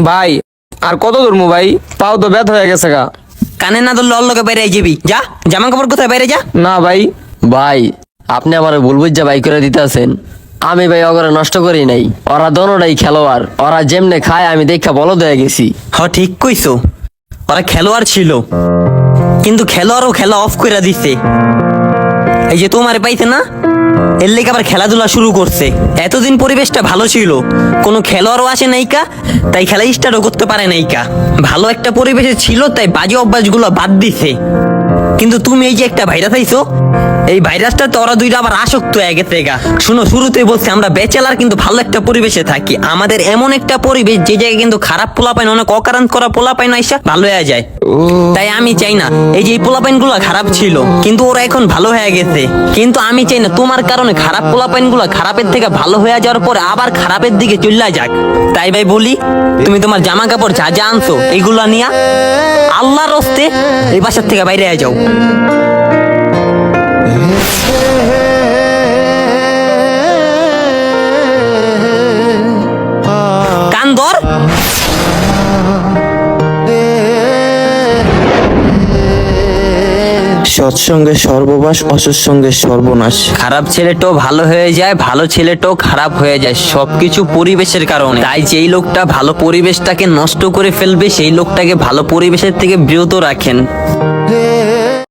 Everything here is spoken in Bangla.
ভাই আর কত দূরমু ভাই, পাও তো ব্যথা হয়ে গেছে গা। কানে না ধরলে অল্লকে বাইরে যাবি, যা জামা কাপড় কোথায় বাইরে যা। না ভাই। ভাই আপনি আমার ভুল বুঝা বাই করে দিতেছেন। আমি ভাই অগরে নষ্ট করি নাই, ওরা দোনোটাই খেলোয়াড়, ওরা যেমনে খায় আমি দেখা বলদ হয়ে গেছি। ঠিক কইছো, ওরা খেলোয়াড় ছিল কিন্তু খেলোয়াড়ও খেলা অফ করে দিছে। এই যে তোমারে পাইছে না, এর লেগে আবার খেলাধুলা শুরু করছে। এতদিন পরিবেশটা ভালো ছিল, কোনো খেলোয়াড়ও আসে নাইকা, তাই খেলা স্টার্টও করতে পারে নাইকা। ভালো একটা পরিবেশে ছিল তাই বাজে অভ্যাসগুলো বাদ দিছে। কিন্তু তুমি এই যে একটা ভাইরাস আইছো, এই ভাইরাসটা তো ওরা দুইটা আবার আসক্ত হয়ে গেছে গা। শুনো, শুরুতেই বলছি আমরা ব্যাচেলার কিন্তু ভালো একটা পরিবেশে থাকি। আমাদের এমন একটা পরিবেশ যে জায়গায় কিন্তু খারাপ পোলাপাইন, অনেক অকারণ করা পোলাপাইন আইসা ভালো হয়ে যায়। তাই আমি চাই না, এই যে এই পোলাপাইন গুলা খারাপ ছিল কিন্তু ওরা এখন ভালো হয়ে গেছে, কিন্তু আমি চাই না তোমার কারণে খারাপ পোলাপাইন গুলা খারাপের থেকে ভালো হয়ে যাওয়ার পরে আবার খারাপের দিকে চলে যাক। তাই ভাই বলি, তুমি তোমার জামা কাপড় যা যা আনছো এইগুলা নিয়া আল্লাহর হস্তে এই বাসার থেকে বাইরে যাও। কান ধর। সৎসঙ্গে সর্ববাস, অসৎসঙ্গে সর্বনাশ। খারাপ ছেলেটাও ভালো হয়ে যায়, ভালো ছেলেটাও খারাপ হয়ে যায়, সবকিছু পরিবেশের কারণে। তাই যেই লোকটা ভালো পরিবেশটাকে নষ্ট করে ফেলবে সেই লোকটাকে ভালো পরিবেশের থেকে বিরত রাখেন।